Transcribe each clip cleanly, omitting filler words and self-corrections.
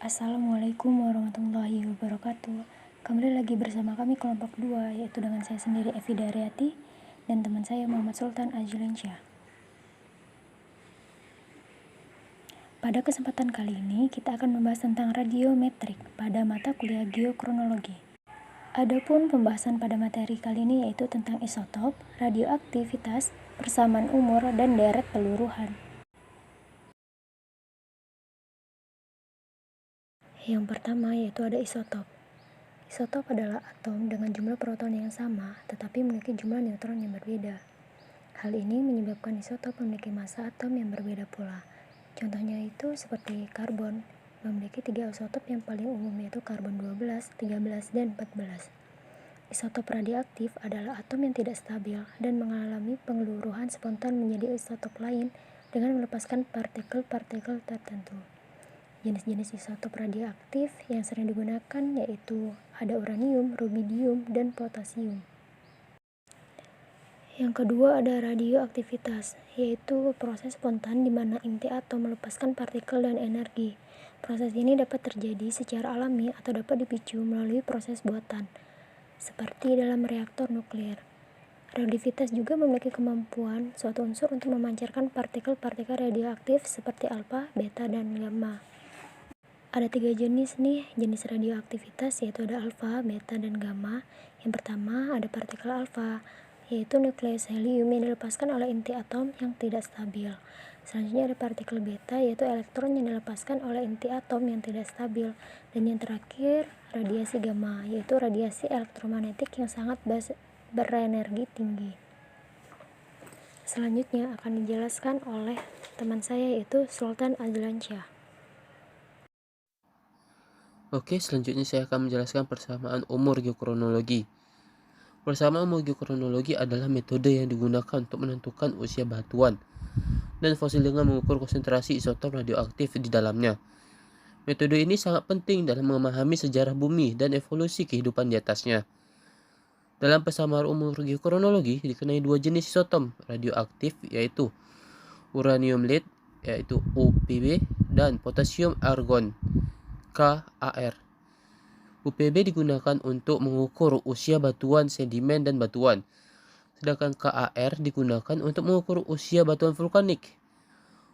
Assalamualaikum warahmatullahi wabarakatuh. Kembali lagi bersama kami kelompok 2, yaitu dengan saya sendiri Evi Daryati dan teman saya Muhammad Sultan Azulensyah. Pada kesempatan kali ini kita akan membahas tentang radiometrik pada mata kuliah geokronologi. Adapun pembahasan pada materi kali ini yaitu tentang isotop, radioaktivitas, persamaan umur, dan deret peluruhan. Yang pertama yaitu ada isotop. Isotop adalah atom dengan jumlah proton yang sama, tetapi memiliki jumlah neutron yang berbeda. Hal ini menyebabkan isotop memiliki massa atom yang berbeda pula. Contohnya itu seperti karbon, memiliki 3 isotop yang paling umum yaitu karbon 12, 13, dan 14. Isotop radioaktif adalah atom yang tidak stabil dan mengalami pengeluruhan spontan menjadi isotop lain dengan melepaskan partikel-partikel tertentu. Jenis-jenis isotop radioaktif yang sering digunakan yaitu ada uranium, rubidium, dan potasium. Yang kedua ada radioaktivitas, yaitu proses spontan di mana inti atom melepaskan partikel dan energi. Proses ini dapat terjadi secara alami atau dapat dipicu melalui proses buatan, seperti dalam reaktor nuklir. Radioaktivitas juga memiliki kemampuan suatu unsur untuk memancarkan partikel-partikel radioaktif seperti alfa, beta, dan gamma. Ada 3 jenis jenis radioaktivitas yaitu ada alfa, beta, dan gamma. Yang pertama ada partikel alfa, yaitu nukleus helium yang dilepaskan oleh inti atom yang tidak stabil. Selanjutnya ada partikel beta, yaitu elektron yang dilepaskan oleh inti atom yang tidak stabil. Dan yang terakhir radiasi gamma, yaitu radiasi elektromagnetik yang sangat berenergi tinggi. Selanjutnya akan dijelaskan oleh teman saya yaitu Sultan Azulensyah. Oke, selanjutnya saya akan menjelaskan persamaan umur geokronologi. Persamaan umur geokronologi adalah metode yang digunakan untuk menentukan usia batuan dan fosil dengan mengukur konsentrasi isotop radioaktif di dalamnya. Metode ini sangat penting dalam memahami sejarah bumi dan evolusi kehidupan di atasnya. Dalam persamaan umur geokronologi dikenai 2 jenis isotop radioaktif yaitu uranium lead yaitu UPB dan potasium argon KAR. UPB digunakan untuk mengukur usia batuan sedimen dan batuan, sedangkan KAR digunakan untuk mengukur usia batuan vulkanik.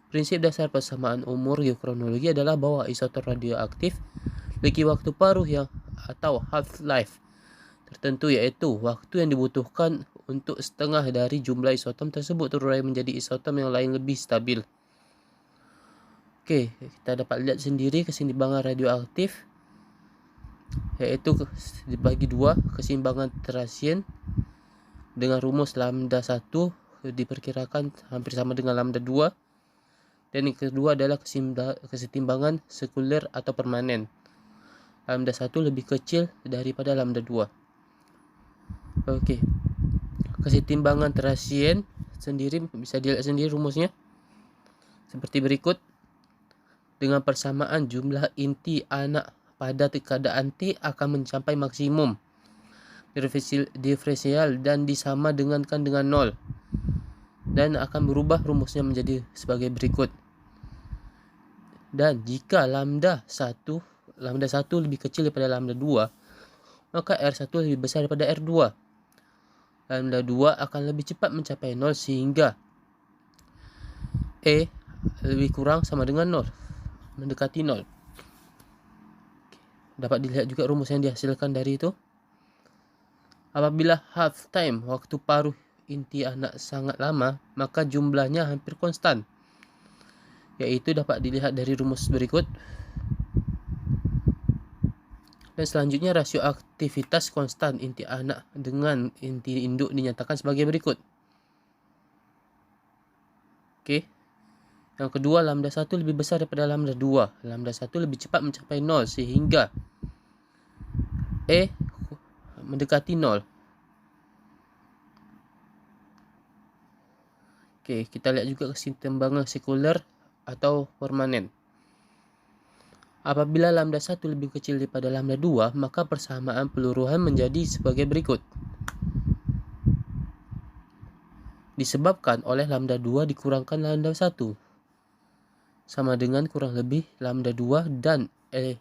Prinsip dasar persamaan umur geokronologi adalah bahwa isotop radioaktif memiliki waktu paruh atau half-life tertentu, yaitu waktu yang dibutuhkan untuk setengah dari jumlah isotop tersebut terurai menjadi isotop yang lain lebih stabil. Oke, kita dapat lihat sendiri keseimbangan radioaktif yaitu dibagi 2, keseimbangan terasien dengan rumus lambda 1 diperkirakan hampir sama dengan lambda 2, dan yang kedua adalah kesetimbangan sekuler atau permanen. Lambda 1 lebih kecil daripada lambda 2. Oke. Kesetimbangan terasien sendiri bisa dilihat sendiri rumusnya seperti berikut. Dengan persamaan jumlah inti anak pada keadaan T akan mencapai maksimum diferensial dan disama dengan 0, dan akan berubah rumusnya menjadi sebagai berikut. Dan jika lambda 1 lebih kecil daripada lambda 2, maka R1 lebih besar daripada R2. Lambda 2 akan lebih cepat mencapai 0 sehingga E lebih kurang sama dengan 0, mendekati 0. Dapat dilihat juga rumus yang dihasilkan dari itu. Apabila half time, waktu paruh inti anak sangat lama, maka jumlahnya hampir konstan, yaitu dapat dilihat dari rumus berikut. Dan selanjutnya rasio aktivitas konstan inti anak dengan inti induk dinyatakan sebagai berikut. Oke. Yang kedua, lambda 1 lebih besar daripada lambda 2. Lambda 1 lebih cepat mencapai 0 sehingga E mendekati 0. Oke, kita lihat juga keseimbangan sekuler atau permanen. Apabila lambda 1 lebih kecil daripada lambda 2, maka persamaan peluruhan menjadi sebagai berikut. Disebabkan oleh lambda 2 dikurangkan lambda 1 sama dengan kurang lebih lambda 2 dan E-.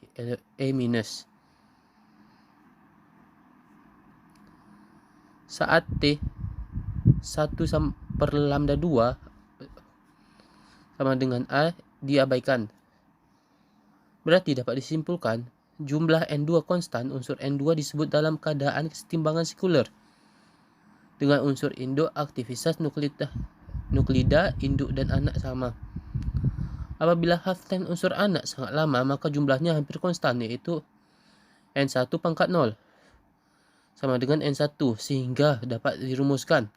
Saat T 1 per lambda 2 sama dengan A diabaikan. Berarti dapat disimpulkan jumlah N2 konstan unsur N2 disebut dalam keadaan kesetimbangan sekuler dengan unsur induk, aktivitas, nuklida, induk dan anak sama. Apabila half-time unsur anak sangat lama, maka jumlahnya hampir konstan, yaitu N1 pangkat 0 sama dengan N1, sehingga dapat dirumuskan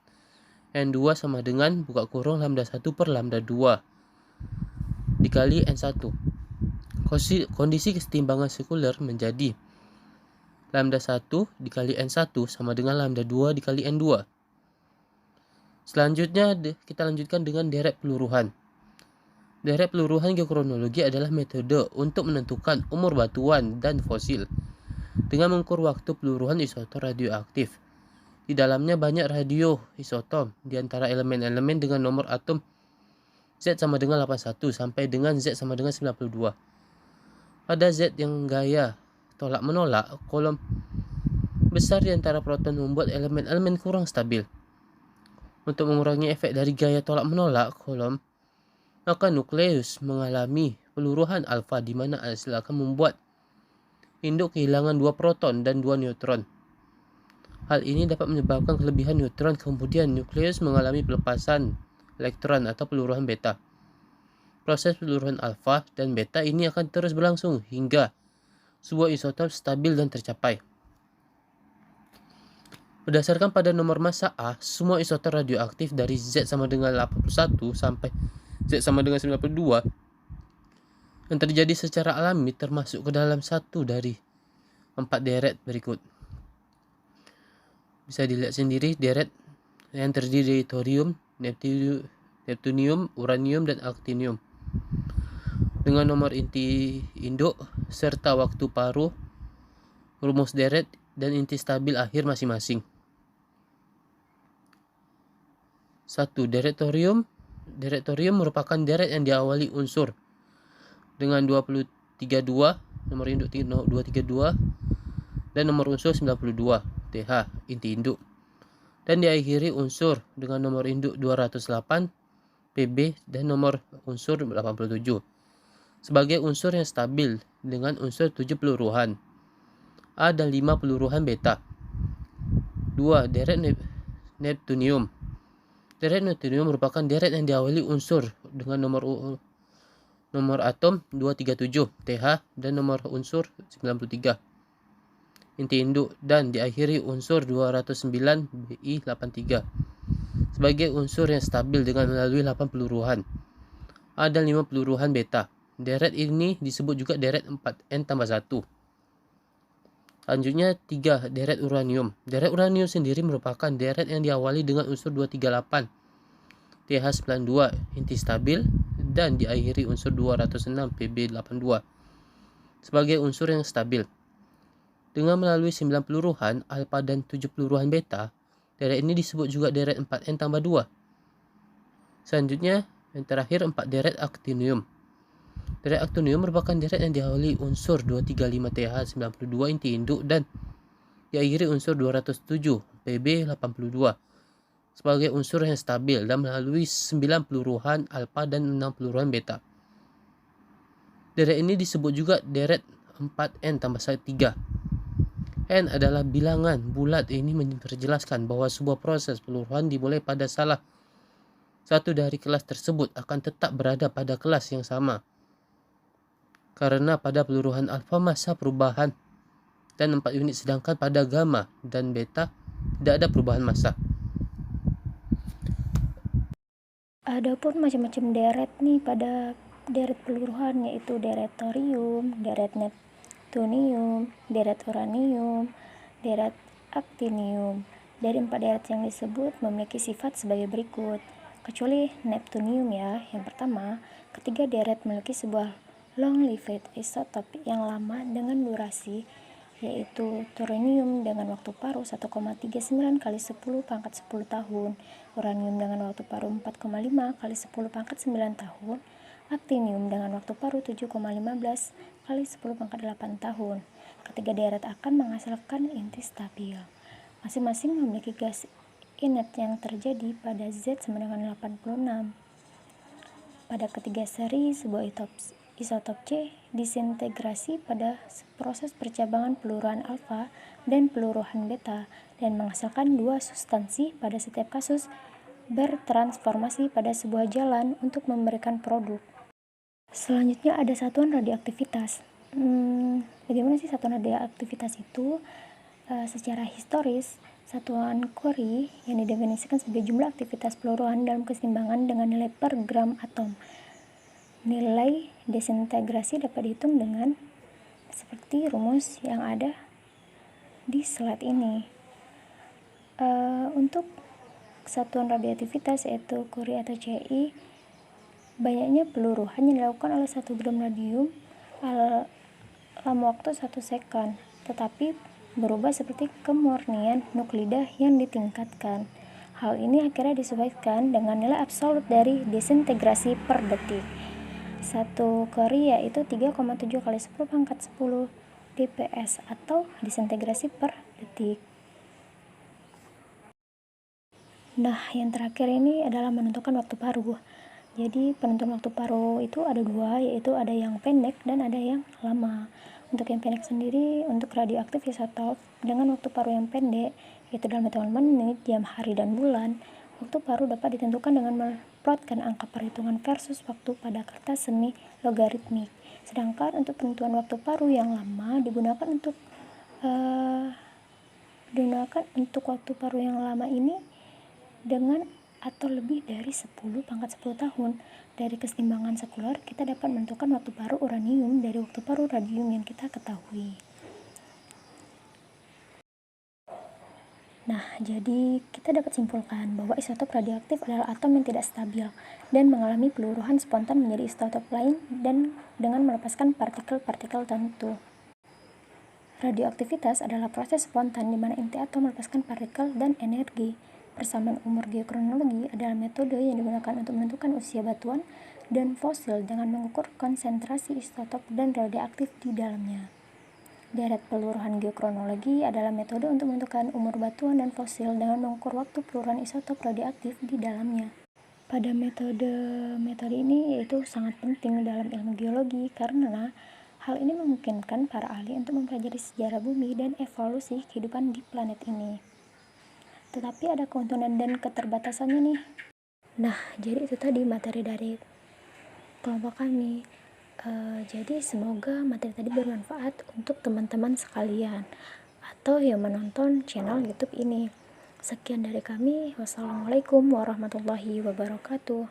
N2 sama dengan buka kurung lambda 1 per lambda 2 dikali N1. Kondisi kesetimbangan sekuler menjadi lambda 1 dikali N1 sama dengan lambda 2 dikali N2. Selanjutnya kita lanjutkan dengan deret peluruhan. Deret peluruhan geokronologi adalah metode untuk menentukan umur batuan dan fosil dengan mengukur waktu peluruhan isotop radioaktif. Di dalamnya banyak radioisotop di antara elemen-elemen dengan nomor atom Z sama dengan 81 sampai dengan Z sama dengan 92. Pada Z yang gaya tolak menolak, kolom besar di antara proton membuat elemen-elemen kurang stabil. Untuk mengurangi efek dari gaya tolak menolak kolom, maka nukleus mengalami peluruhan alfa di mana hasil akan membuat induk kehilangan 2 proton dan 2 neutron. Hal ini dapat menyebabkan kelebihan neutron, kemudian nukleus mengalami pelepasan elektron atau peluruhan beta. Proses peluruhan alfa dan beta ini akan terus berlangsung hingga sebuah isotop stabil dan tercapai. Berdasarkan pada nomor massa A, semua isotop radioaktif dari Z sama dengan 81 sampai Z sama dengan 92 yang terjadi secara alami termasuk ke dalam satu dari 4 deret berikut. Bisa dilihat sendiri deret yang terdiri dari thorium, neptunium, uranium, dan actinium dengan nomor inti induk serta waktu paruh, rumus deret, dan inti stabil akhir masing-masing. 1. Deret thorium. Deret thorium merupakan deret yang diawali unsur dengan 232, nomor induk 232, dan nomor unsur 92, TH, inti induk. Dan diakhiri unsur dengan nomor induk 208, PB, dan nomor unsur 87. Sebagai unsur yang stabil dengan unsur 7 peluruhan A dan 5 peluruhan beta. 2. Deret neptunium. Deret neptunium merupakan deret yang diawali unsur dengan nomor atom 237, TH, dan nomor unsur 93, inti induk, dan diakhiri unsur 209, Bi83. Sebagai unsur yang stabil dengan melalui 8 peluruhan A dan 5 peluruhan beta. Deret ini disebut juga deret 4N tambah 1. Selanjutnya 3. Deret uranium. Deret uranium sendiri merupakan deret yang diawali dengan unsur 238, TH92, inti stabil, dan diakhiri unsur 206, PB82 sebagai unsur yang stabil. Dengan melalui 9 peluruhan alfa dan 7 peluruhan beta, deret ini disebut juga deret 4N tambah 2. Selanjutnya yang terakhir 4 deret actinium. Deret actinium merupakan deret yang diawali unsur 235TH92 inti induk dan diakhiri unsur 207 PB82 sebagai unsur yang stabil dan melalui 9 peluruhan alfa dan 6 peluruhan beta. Deret ini disebut juga deret 4N tambah 3. N adalah bilangan bulat. Ini memperjelaskan bahwa sebuah proses peluruhan dimulai pada salah satu dari kelas tersebut akan tetap berada pada kelas yang sama. Karena pada peluruhan alfa massa perubahan dan 4 unit, sedangkan pada gamma dan beta tidak ada perubahan massa. Adapun macam-macam deret nih pada deret peluruhan, yaitu deret thorium, deret neptunium, deret uranium, deret actinium. Dari 4 deret yang disebut memiliki sifat sebagai berikut, kecuali neptunium ya. Yang pertama, ketiga deret memiliki sebuah long-lived isotop yang lama dengan durasi, yaitu thorium dengan waktu paruh 1,39 kali 10 pangkat 10 tahun, uranium dengan waktu paruh 4,5 kali 10 pangkat 9 tahun, actinium dengan waktu paruh 7,15 kali 10 pangkat 8 tahun. Ketiga deret akan menghasilkan inti stabil. Masing-masing memiliki gas inert yang terjadi pada Z sama dengan 86. Pada ketiga seri, sebuah isotop C disintegrasi pada proses percabangan peluruhan alfa dan peluruhan beta dan menghasilkan dua substansi pada setiap kasus bertransformasi pada sebuah jalan untuk memberikan produk. Selanjutnya ada satuan radioaktivitas. Bagaimana sih satuan radioaktivitas itu? Secara historis, satuan Curie yang didefinisikan sebagai jumlah aktivitas peluruhan dalam keseimbangan dengan nilai per gram atom. Nilai desintegrasi dapat dihitung dengan seperti rumus yang ada di slide ini. Untuk satuan radioaktivitas yaitu Curie atau CI, banyaknya peluruhan yang dilakukan oleh 1 gram radium dalam waktu 1 sekon, tetapi berubah seperti kemurnian nuklida yang ditingkatkan. Hal ini akhirnya disesuaikan dengan nilai absolut dari desintegrasi per detik. 1 Curie yaitu 3,7 kali 10 pangkat 10 dps atau desintegrasi per detik. Nah, yang terakhir ini adalah menentukan waktu paruh. Jadi penentuan waktu paruh itu ada dua, yaitu ada yang pendek dan ada yang lama. Untuk yang pendek sendiri, untuk radioaktif isotop dengan waktu paruh yang pendek, yaitu dalam hitungan menit, jam, hari, dan bulan, waktu paruh dapat ditentukan dengan memplotkan angka perhitungan versus waktu pada kertas semi logaritmik. Sedangkan untuk penentuan waktu paruh yang lama digunakan untuk waktu paruh yang lama ini dengan atau lebih dari 10 pangkat 10 tahun. Dari keseimbangan sekular, kita dapat menentukan waktu paruh uranium dari waktu paruh radium yang kita ketahui. Nah, jadi kita dapat simpulkan bahwa isotop radioaktif adalah atom yang tidak stabil dan mengalami peluruhan spontan menjadi isotop lain dan dengan melepaskan partikel-partikel tertentu. Radioaktivitas adalah proses spontan di mana inti atom melepaskan partikel dan energi. Persamaan umur geokronologi adalah metode yang digunakan untuk menentukan usia batuan dan fosil dengan mengukur konsentrasi isotop dan radioaktif di dalamnya. Deret peluruhan geokronologi adalah metode untuk menentukan umur batuan dan fosil dengan mengukur waktu peluruhan isotop radioaktif di dalamnya. Pada metode ini yaitu sangat penting dalam ilmu geologi karena hal ini memungkinkan para ahli untuk mempelajari sejarah bumi dan evolusi kehidupan di planet ini. Tetapi ada keuntungan dan keterbatasannya nih. Nah, jadi itu tadi materi dari kelompok kami. Jadi semoga materi tadi bermanfaat untuk teman-teman sekalian atau yang menonton channel YouTube ini. Sekian dari kami. Wassalamualaikum warahmatullahi wabarakatuh.